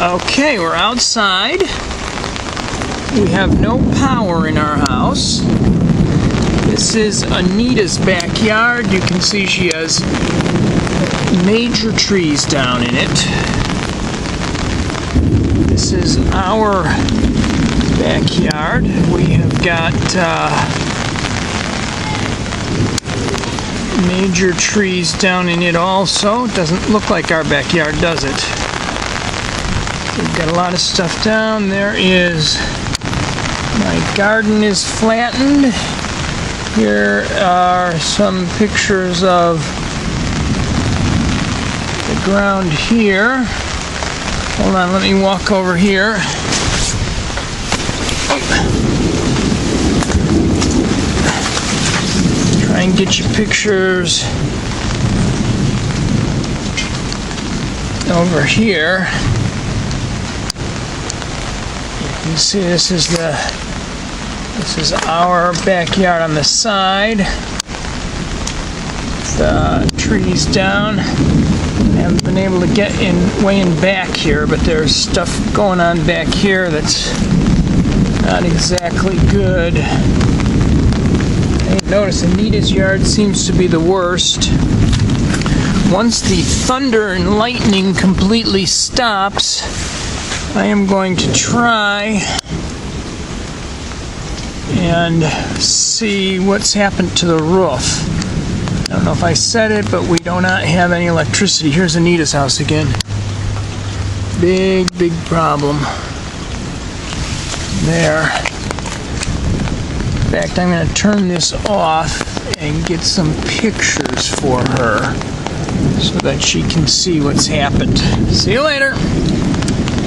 Okay, we're outside. We have no power in our house. This is Anita's backyard. You can see she has major trees down in it. This is our backyard. We have got major trees down in it also. It doesn't look like our backyard, does it? We've got a lot of stuff down. There is, my garden is flattened. Here are some pictures of the ground here. Hold on, let me walk over here. Try and get you pictures over here. You can see this is our backyard on the side. The trees down. I haven't been able to get way in back here, but there's stuff going on back here that's not exactly good. Notice Anita's yard seems to be the worst. Once the thunder and lightning completely stops, I am going to try and see what's happened to the roof. I don't know if I said it, but we do not have any electricity. Here's Anita's house again. Big problem there. In fact, I'm going to turn this off and get some pictures for her so that she can see what's happened. See you later.